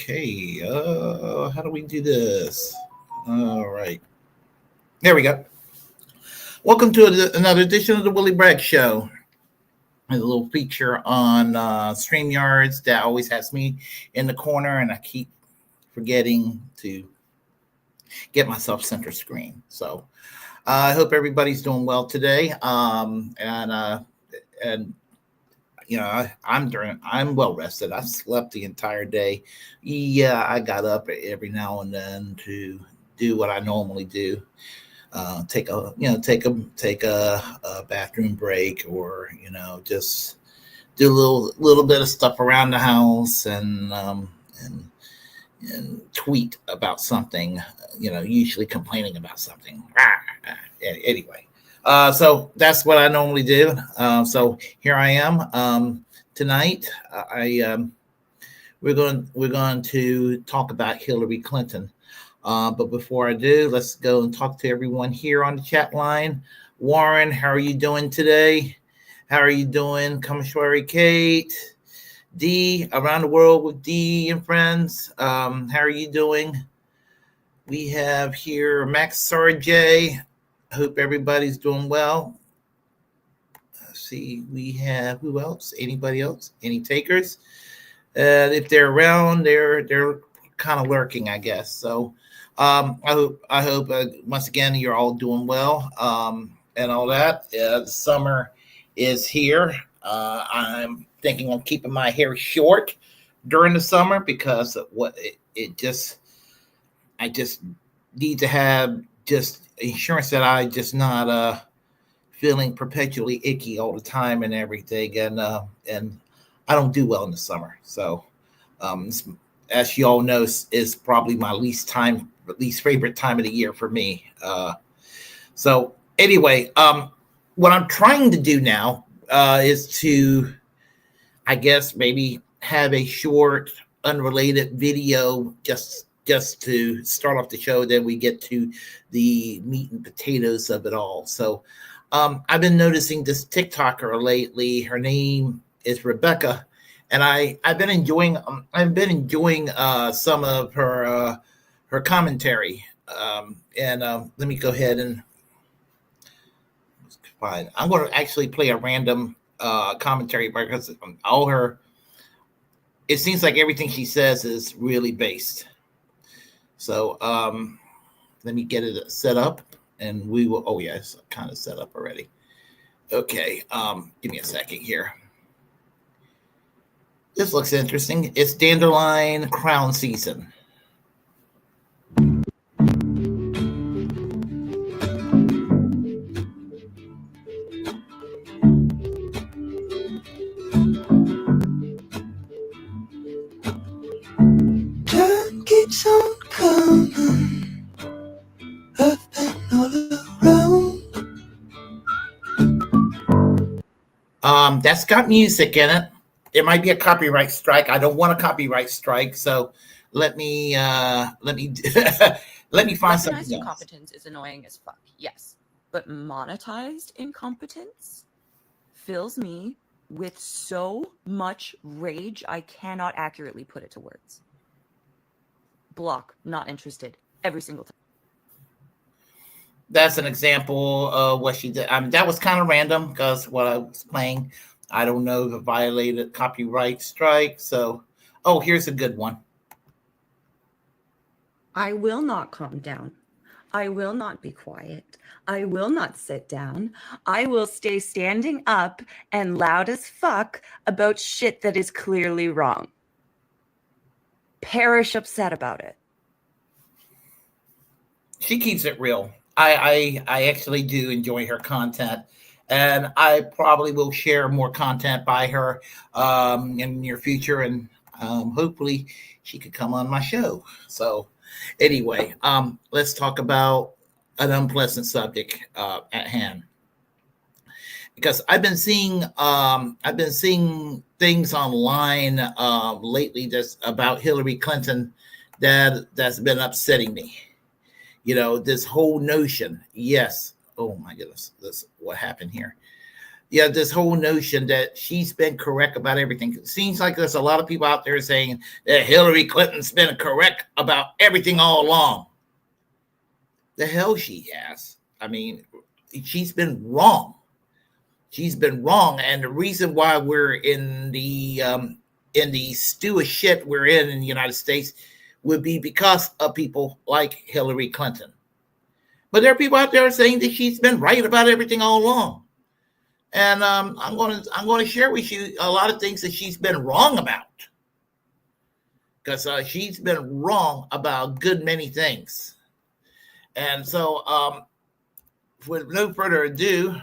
Okay, how do we do this? All right, there we go. Welcome to another edition of the Willie Bragg Show. A little feature on StreamYards that always has me in the corner, and I keep forgetting to get myself center screen. So I hope everybody's doing well today. And I'm well rested. I slept the entire day. Yeah, I got up every now and then to do what I normally do. Take a bathroom break, or just do a little bit of stuff around the house, and tweet about something. Usually complaining about something. Anyway. So that's what I normally do. So here I am tonight. We're going to talk about Hillary Clinton. But before I do, let's go and talk to everyone here on the chat line. Warren, how are you doing today? How are you doing, Kameshwari Kate? D, around the world with D and friends. How are you doing? We have here Max Sarjay. I hope everybody's doing well. Let's see, we have who else? Anybody else? Any takers? If they're around, they're kind of lurking, I guess. So I hope once again you're all doing well and all that. The summer is here. I'm thinking of keeping my hair short during the summer because I just need to have just insurance that I just not feeling perpetually icky all the time and everything, and I don't do well in the summer. So as you all know, is probably my least favorite time of the year for me. So anyway, what I'm trying to do now is to, I guess, maybe have a short unrelated video just to start off the show. Then we get to the meat and potatoes of it all. So I've been noticing this TikToker lately. Her name is Rebecca, and I've been enjoying some of her commentary. Let me go ahead and find. I'm going to actually play a random commentary because all her. It seems like everything she says is really based. So let me get it set up, and we will. Oh yeah, it's kind of set up already. Okay, give me a second here. This looks interesting. It's dandelion crown season. Time keeps on coming, I've been all around. That's got music in it. It might be a copyright strike. I don't want a copyright strike, so let me let me find something else. Incompetence is annoying as fuck, yes, but monetized incompetence fills me with so much rage I cannot accurately put it to words. Block, not interested, every single time. That's an example of what she did. That was kind of random because what I was playing, I don't know if it violated copyright strike. So, here's a good one. I will not calm down. I will not be quiet. I will not sit down. I will stay standing up and loud as fuck about shit that is clearly wrong. Perish upset about it. She keeps it real. I actually do enjoy her content, and I probably will share more content by her in the near future, and hopefully she could come on my show. So anyway, let's talk about an unpleasant subject at hand, because I've been seeing things online lately that's about Hillary Clinton that's been upsetting me. This whole notion. Yes. Oh my goodness. What happened here? yeah, this whole notion that she's been correct about everything. It seems like there's a lot of people out there saying that Hillary Clinton's been correct about everything all along. The hell she has. I mean, she's been wrong. She's been wrong. And the reason why we're in the stew of shit we're in the United States would be because of people like Hillary Clinton. But there are people out there saying that she's been right about everything all along. And I'm going to share with you a lot of things that she's been wrong about, because she's been wrong about a good many things. And so, with no further ado,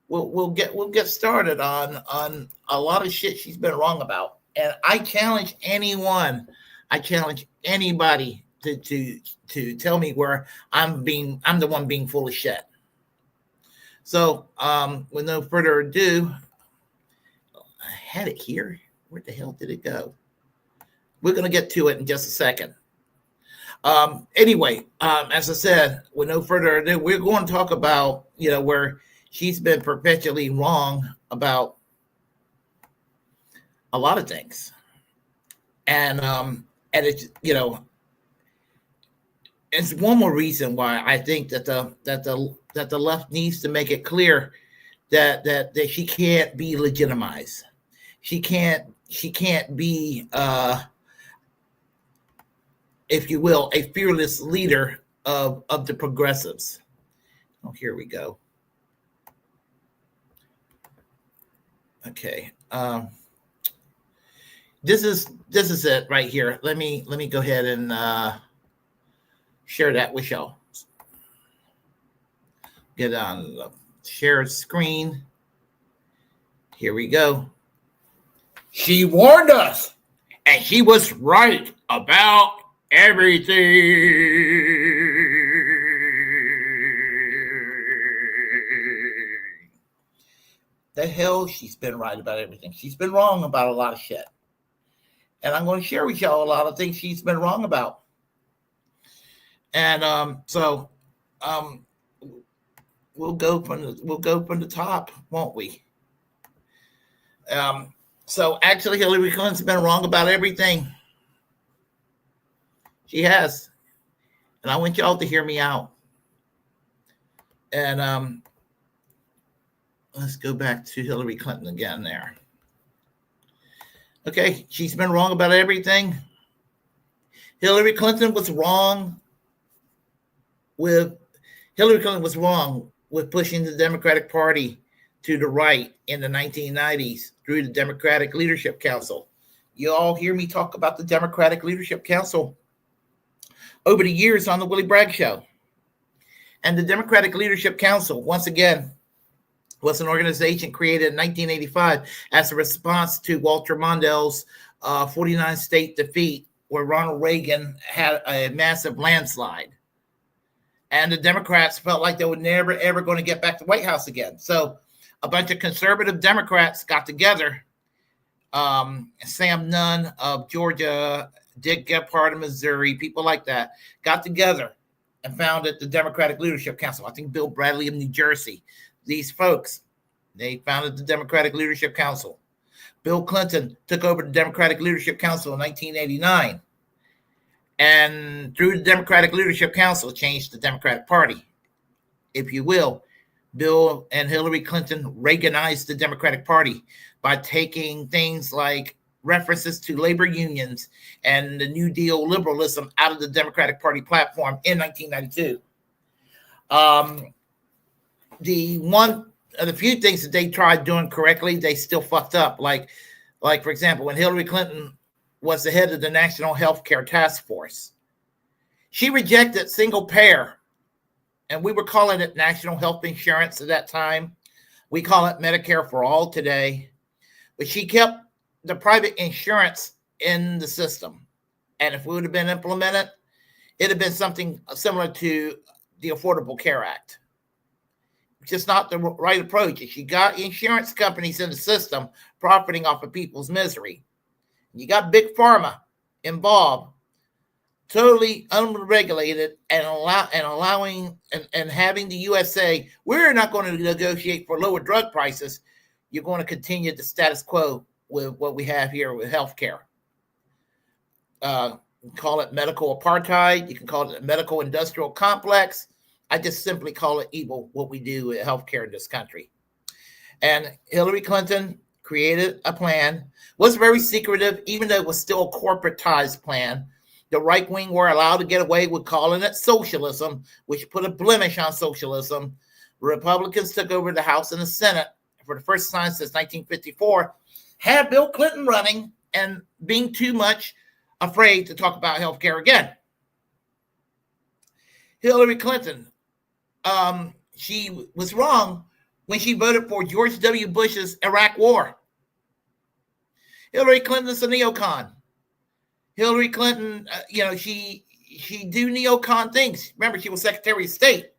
we'll get started on a lot of shit she's been wrong about. And I challenge anyone, I challenge anybody to tell me where I'm the one being full of shit. So, with no further ado, I had it here. Where the hell did it go? We're going to get to it in just a second. Anyway, as I said, with no further ado, we're going to talk about, where she's been perpetually wrong about a lot of things. And it's, it's one more reason why I think that the left needs to make it clear that she can't be legitimized. She can't be, if you will, a fearless leader of the progressives. Oh, here we go. Okay. This is it right here. Let me go ahead and share that with y'all. Get on the share screen. Here we go. She warned us, and she was right about everything. The hell, she's been right about everything. She's been wrong about a lot of shit. And I'm going to share with y'all a lot of things she's been wrong about. And so we'll go from the top, won't we? So actually, Hillary Clinton's been wrong about everything. She has, and I want y'all to hear me out. And let's go back to Hillary Clinton again there. Okay, she's been wrong about everything. Hillary Clinton was wrong with pushing the Democratic Party to the right in the 1990s through the Democratic Leadership Council. You all hear me talk about the Democratic Leadership Council over the years on the Willie Bragg Show. And the Democratic Leadership Council, once again, was an organization created in 1985 as a response to Walter Mondale's 49-state defeat, where Ronald Reagan had a massive landslide. And the Democrats felt like they were never, ever going to get back to the White House again. So a bunch of conservative Democrats got together. Sam Nunn of Georgia, Dick Gephardt of Missouri, people like that, got together and founded the Democratic Leadership Council. I think Bill Bradley of New Jersey. These folks, they founded the Democratic Leadership Council. Bill Clinton took over the Democratic Leadership Council in 1989. And through the Democratic Leadership Council, changed the Democratic Party, if you will. Bill and Hillary Clinton Reaganized the Democratic Party by taking things like references to labor unions and the New Deal liberalism out of the Democratic Party platform in 1992. The few things that they tried doing correctly, they still fucked up. Like for example, when Hillary Clinton was the head of the National Health Care Task Force, she rejected single payer, and we were calling it National Health Insurance at that time. We call it Medicare for All today, but she kept the private insurance in the system. And if it would have been implemented, it'd have been something similar to the Affordable Care Act. Just not the right approach. You got insurance companies in the system profiting off of people's misery. You got big pharma involved totally unregulated and allowing and having the USA, we're not going to negotiate for lower drug prices. You're going to continue the status quo with what we have here with healthcare. Call it medical apartheid. You can call it a medical industrial complex. I just simply call it evil, what we do with healthcare in this country. And Hillary Clinton created a plan, was very secretive, even though it was still a corporatized plan. The right wing were allowed to get away with calling it socialism, which put a blemish on socialism. Republicans took over the House and the Senate for the first time since 1954, had Bill Clinton running and being too much afraid to talk about healthcare again. Hillary Clinton, she was wrong when she voted for George W. Bush's Iraq War. Hillary Clinton's a neocon. Hillary Clinton, she do neocon things. Remember, she was Secretary of State.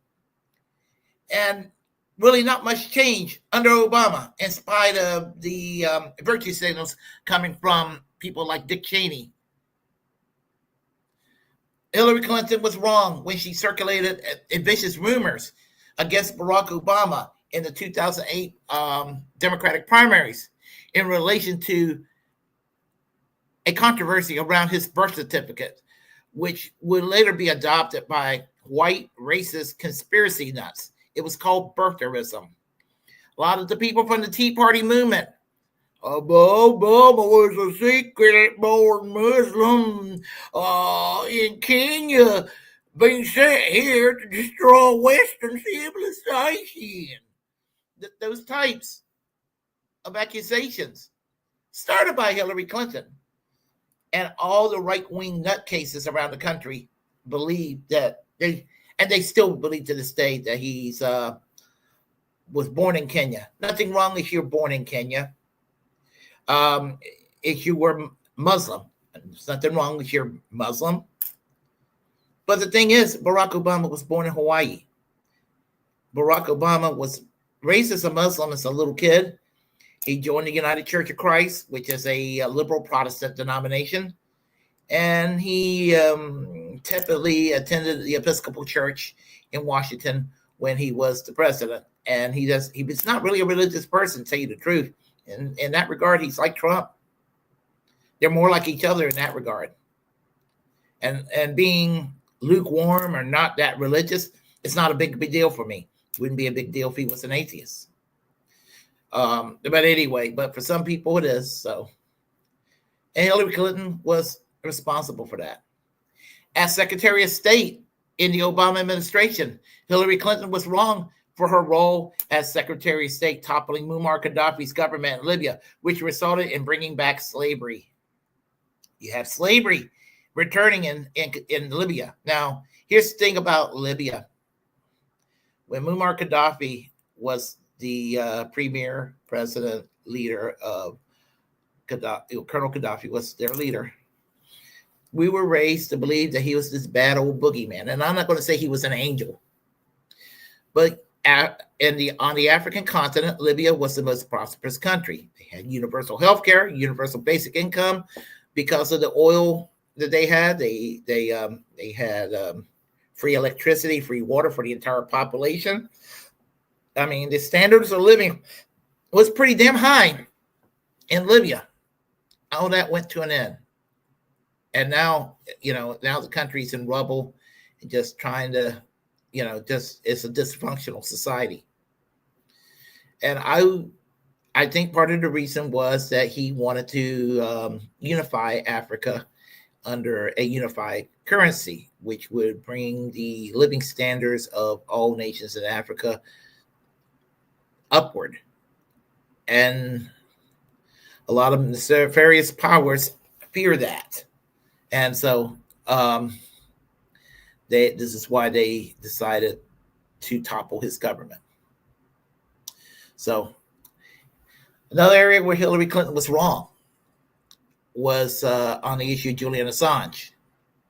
And really not much change under Obama, in spite of the virtue signals coming from people like Dick Cheney. Hillary Clinton was wrong when she circulated vicious rumors against Barack Obama in the 2008 Democratic primaries in relation to a controversy around his birth certificate, which would later be adopted by white racist conspiracy nuts. It was called birtherism. A lot of the people from the Tea Party movement, Obama was a secret-born Muslim in Kenya, being sent here to destroy Western civilization. Those types of accusations started by Hillary Clinton. And all the right-wing nutcases around the country believe that they still believe to this day that he's was born in Kenya. Nothing wrong if you're born in Kenya. If you were Muslim, there's nothing wrong if you're Muslim. But the thing is, Barack Obama was born in Hawaii. Barack Obama was raised as a Muslim as a little kid. He joined the United Church of Christ, which is a liberal Protestant denomination. And he typically attended the Episcopal Church in Washington when he was the president. And he was not really a religious person, to tell you the truth. In that regard, he's like Trump. They're more like each other in that regard. And being lukewarm or not that religious, it's not a big deal for me. It wouldn't be a big deal if he was an atheist. But anyway, but for some people it is. So, and Hillary Clinton was responsible for that. As Secretary of State in the Obama administration, Hillary Clinton was wrong for her role as Secretary of State, toppling Muammar Gaddafi's government in Libya, which resulted in bringing back slavery. You have slavery returning in Libya. Now, here's the thing about Libya. When Muammar Gaddafi was the premier president leader of Gaddafi, Colonel Gaddafi was their leader, we were raised to believe that he was this bad old boogeyman. And I'm not going to say he was an angel. But on the African continent, Libya was the most prosperous country. They had universal health care, universal basic income. Because of the oil that they had, they had free electricity, free water for the entire population. I mean, the standards of living was pretty damn high in Libya. All that went to an end. And now the country's in rubble and just trying to, it's a dysfunctional society. And I think part of the reason was that he wanted to unify Africa under a unified currency, which would bring the living standards of all nations in Africa upward. And a lot of the various powers fear that. And so this is why they decided to topple his government. So another area where Hillary Clinton was wrong was on the issue of Julian Assange.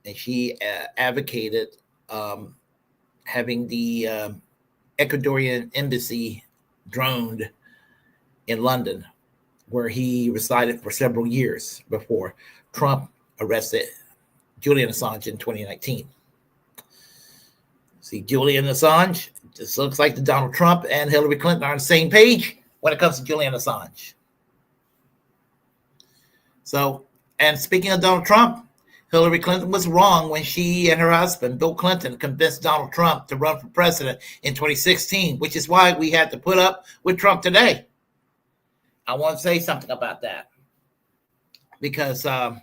And she advocated having the Ecuadorian embassy droned in London, where he resided for several years before Trump arrested Julian Assange in 2019. See, Julian Assange, this looks like the Donald Trump and Hillary Clinton are on the same page when it comes to Julian Assange. So, and speaking of Donald Trump, Hillary Clinton was wrong when she and her husband, Bill Clinton, convinced Donald Trump to run for president in 2016, which is why we had to put up with Trump today. I want to say something about that because Donald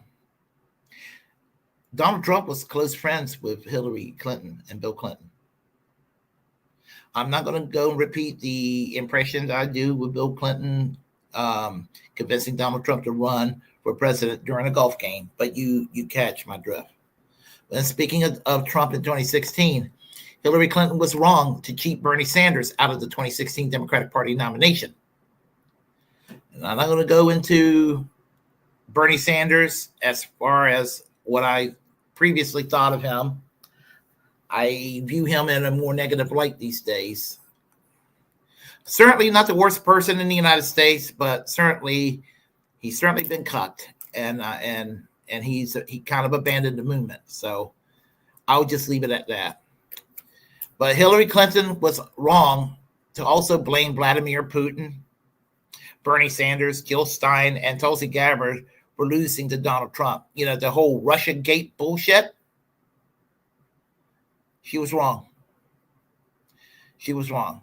Trump was close friends with Hillary Clinton and Bill Clinton. I'm not going to go and repeat the impressions I do with Bill Clinton convincing Donald Trump to run for president during a golf game, but you catch my drift. And speaking of Trump in 2016, Hillary Clinton was wrong to cheat Bernie Sanders out of the 2016 Democratic Party nomination. And I'm not going to go into Bernie Sanders as far as what I previously thought of him. I view him in a more negative light these days. Certainly not the worst person in the United States, but he's certainly been cut, and he kind of abandoned the movement. So I'll just leave it at that. But Hillary Clinton was wrong to also blame Vladimir Putin, Bernie Sanders, Jill Stein, and Tulsi Gabbard for losing to Donald Trump. You know, the whole Russia Gate bullshit. She was wrong. She was wrong.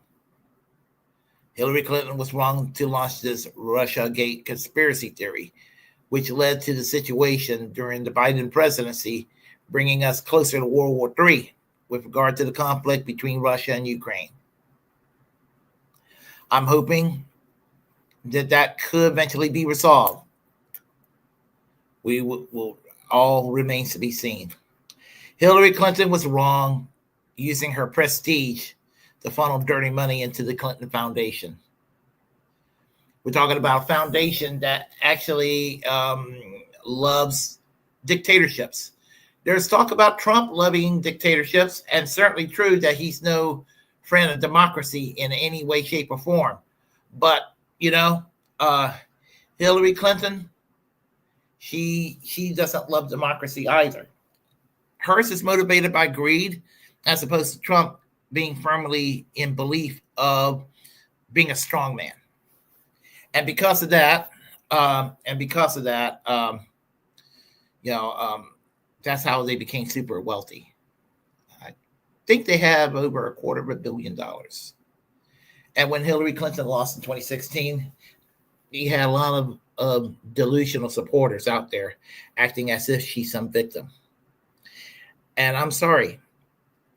Hillary Clinton was wrong to launch this Russia Gate conspiracy theory, which led to the situation during the Biden presidency, bringing us closer to World War III with regard to the conflict between Russia and Ukraine. I'm hoping that could eventually be resolved. We will all remains to be seen. Hillary Clinton was wrong using her prestige to funnel dirty money into the Clinton Foundation. We're talking about a foundation that actually loves dictatorships. There's talk about Trump loving dictatorships, and certainly true that he's no friend of democracy in any way, shape, or form. But, Hillary Clinton, she doesn't love democracy either. Hers is motivated by greed, as opposed to Trump being firmly in belief of being a strong man. And because of that, that's how they became super wealthy. I think they have over $250 million. And when Hillary Clinton lost in 2016, he had a lot of delusional supporters out there acting as if she's some victim. And I'm sorry,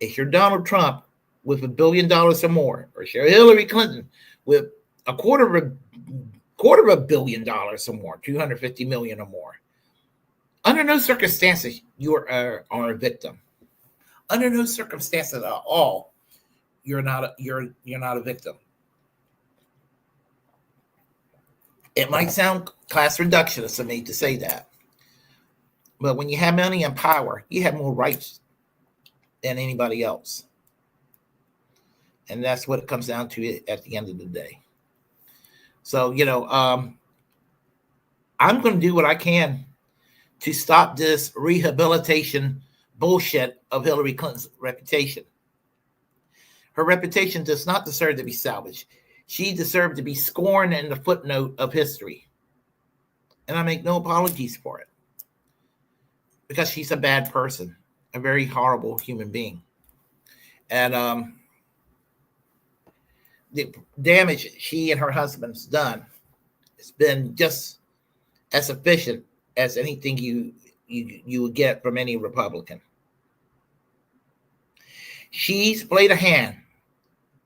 if you're Donald Trump with $1 billion or more, or if you're Hillary Clinton with $250 million or more, 250 million or more, under no circumstances you are a victim. Under no circumstances at all, you're not a victim. It might sound class reductionist of me to say that, but when you have money and power, you have more rights than anybody else. And that's what it comes down to at the end of the day. So, I'm going to do what I can to stop this rehabilitation bullshit of Hillary Clinton's reputation. Her reputation does not deserve to be salvaged. She deserved to be scorned in the footnote of history. And I make no apologies for it. Because she's a bad person, a very horrible human being. And the damage she and her husband's done has been just as efficient as anything you would get from any Republican. She's played a hand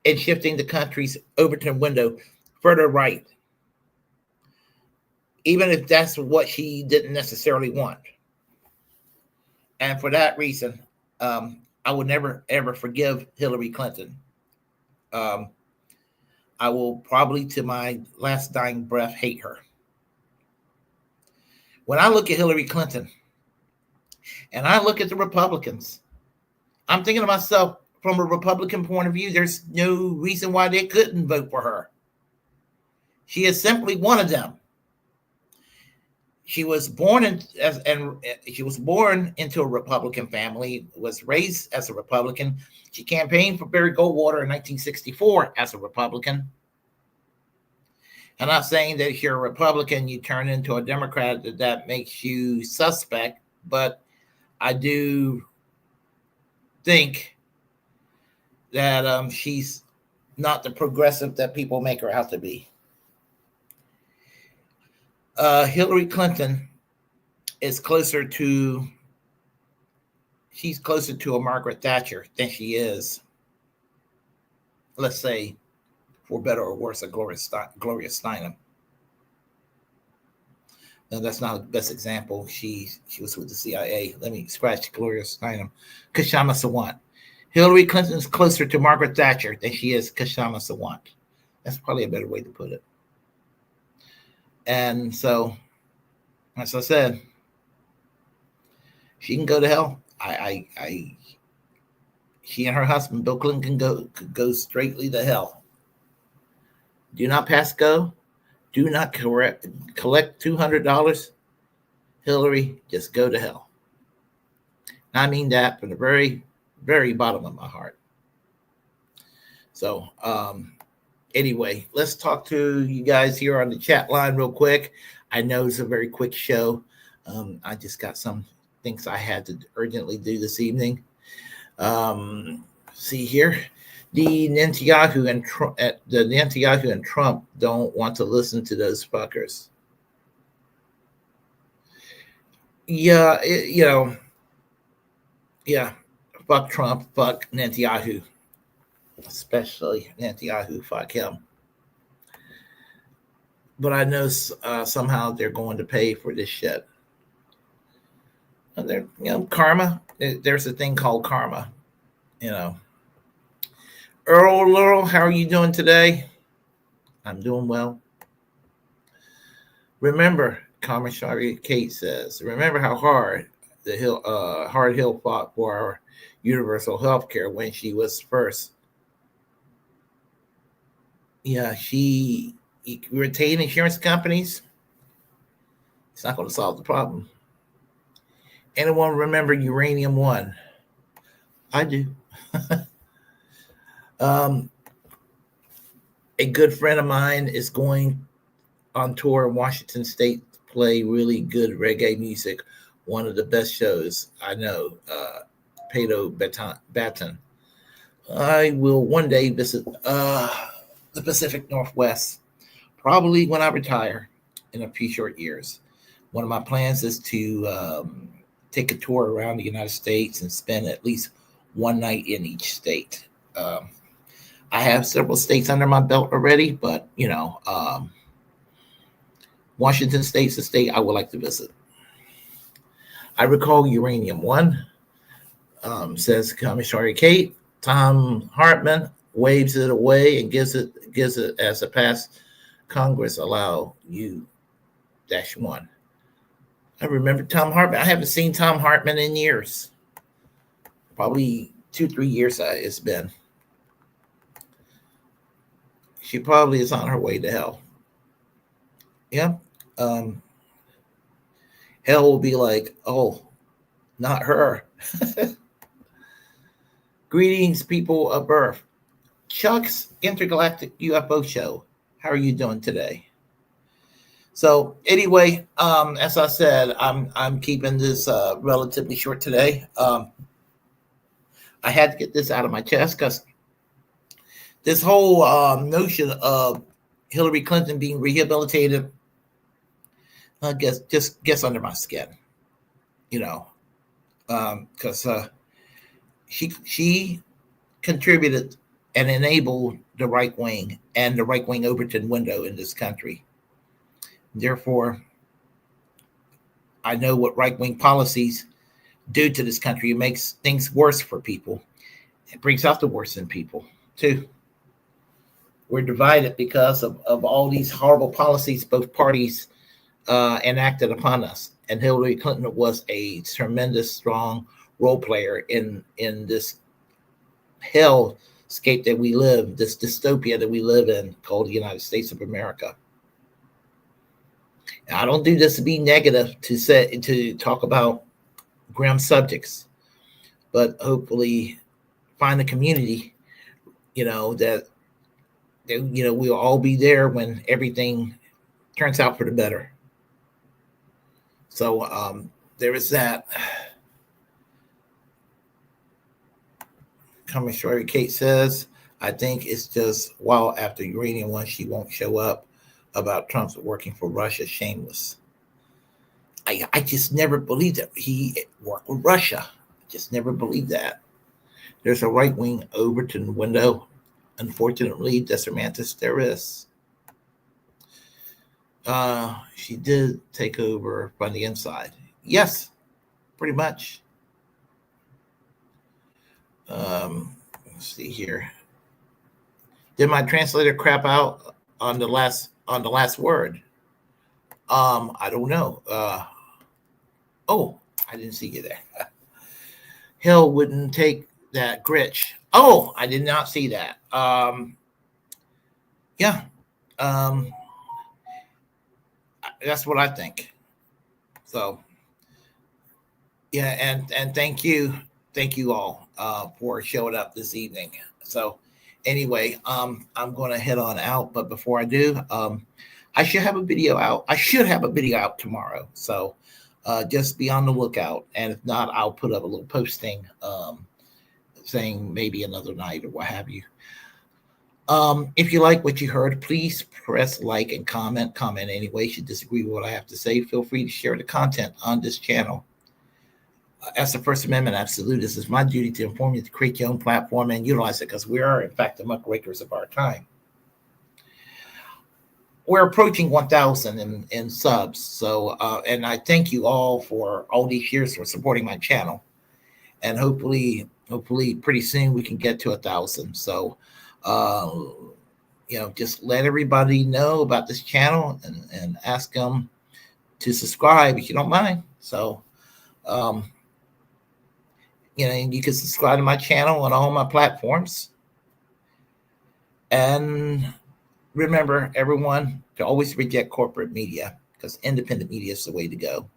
in shifting the country's Overton window further right, even if that's what she didn't necessarily want. And for that reason, I would never, ever forgive Hillary Clinton. I will probably, to my last dying breath, hate her. When I look at Hillary Clinton and I look at the Republicans, I'm thinking to myself, from a Republican point of view, there's no reason why they couldn't vote for her. She is simply one of them. she was born she was born into a Republican family, was raised as a Republican. She campaigned for Barry Goldwater in 1964 as a Republican. I'm not saying that if you're a Republican, you turn into a Democrat, that makes you suspect, but I do think that she's not the progressive that people make her out to be. Hillary Clinton is closer to a Margaret Thatcher than she is, let's say, for better or worse, a Gloria Steinem. No, that's not the best example. She was with the CIA. Let me scratch Gloria Steinem. Kshama Sawant. Hillary Clinton is closer to Margaret Thatcher than she is Kshama Sawant. That's probably a better way to put it. And so, as I said, she can go to hell. She and her husband, Bill Clinton, could go straightly to hell. Do not pass go. Do not collect $200. Hillary, just go to hell. I mean that from the very, very bottom of my heart. So, anyway, let's talk to you guys here on the chat line real quick. I know it's a very quick show. I just got some things I had to urgently do this evening. See here. The Netanyahu and Trump don't want to listen to those fuckers. Yeah, fuck Trump, fuck Netanyahu, especially Netanyahu, fuck him. But I know somehow they're going to pay for this shit. And karma. There's a thing called karma, Earl Laurel, how are you doing today? I'm doing well. Remember, Commissary Kate says, remember how hard Hill fought for our universal health care when she was first. Yeah, she retained insurance companies. It's not going to solve the problem. Anyone remember Uranium One? I do. A good friend of mine is going on tour in Washington State to play really good reggae music. One of the best shows I know, Pato Baton. I will one day visit the Pacific Northwest, probably when I retire in a few short years. One of my plans is to take a tour around the United States and spend at least one night in each state. I have several states under my belt already, but Washington State's a state I would like to visit. I recall Uranium One, says Commissary Kate. Tom Hartman waves it away and gives it as a pass. Congress allow U-1. I remember Tom Hartman. I haven't seen Tom Hartman in years. Probably 2-3 years it's been. She probably is on her way to hell. Yeah. Hell will be like, oh, not her. Greetings, people of Earth. Chuck's Intergalactic UFO Show. How are you doing today? So anyway, as I said, I'm keeping this relatively short today. I had to get this out of my chest because this whole notion of Hillary Clinton being rehabilitated gets under my skin, because she contributed and enabled the right wing and the right wing Overton window in this country. Therefore, I know what right wing policies do to this country. It makes things worse for people. It brings out the worst in people too. We're divided because of all these horrible policies both parties enacted upon us. And Hillary Clinton was a tremendous, strong role player in this hellscape that we live, this dystopia that we live in called the United States of America. I don't do this to be negative, to talk about grim subjects, but hopefully find a community, that we'll all be there when everything turns out for the better. So there is that. Commissioner Kate says, I think it's just while after Uranium One, she won't show up about Trump's working for Russia. Shameless. I just never believed that he worked with Russia. Just never believed that. There's a right-wing Overton window. Unfortunately, Desarmantis, there is. She did take over from the inside. Yes, pretty much. Let's see here. Did my translator crap out on the last word? I don't know. Oh, I didn't see you there. Hill wouldn't take that Gritch. Oh, I did not see that. Yeah. That's what I think. So yeah, and thank you all for showing up this evening. So anyway, I'm going to head on out, but before I do, I should have a video out tomorrow. So just be on the lookout, and if not, I'll put up a little posting saying maybe another night or what have you. If you like what you heard, please press like and comment anyway. If you disagree with what I have to say, feel free to share the content on this channel. As the First Amendment absolutist, it's my duty to inform you to create your own platform and utilize it, because we are, in fact, the muckrakers of our time. We're approaching 1,000 in subs. So, and I thank you all for all these years for supporting my channel. And hopefully pretty soon we can get to 1,000. So, just let everybody know about this channel and ask them to subscribe if you don't mind. So, and you can subscribe to my channel on all my platforms. And remember, everyone, to always reject corporate media, because independent media is the way to go.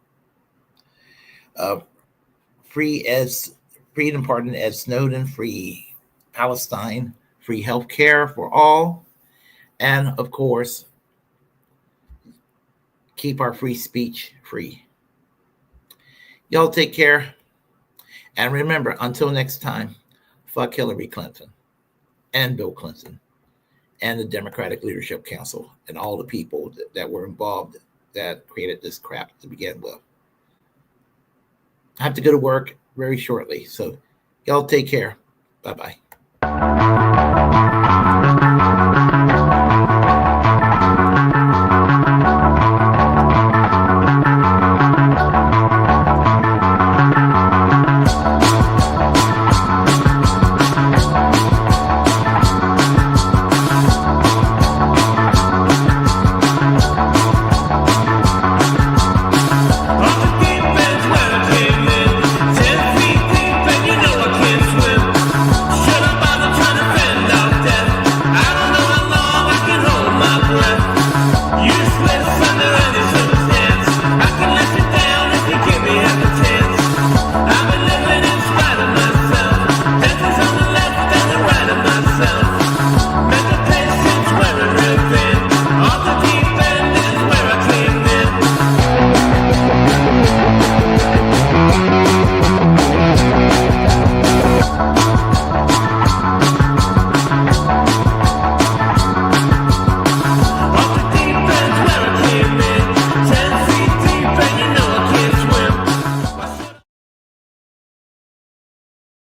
Free Ed Snowden, free Palestine, free health care for all, and of course, keep our free speech free. Y'all take care. And remember, until next time, fuck Hillary Clinton and Bill Clinton and the Democratic Leadership Council and all the people that were involved that created this crap to begin with. I have to go to work very shortly. So y'all take care. Bye-bye.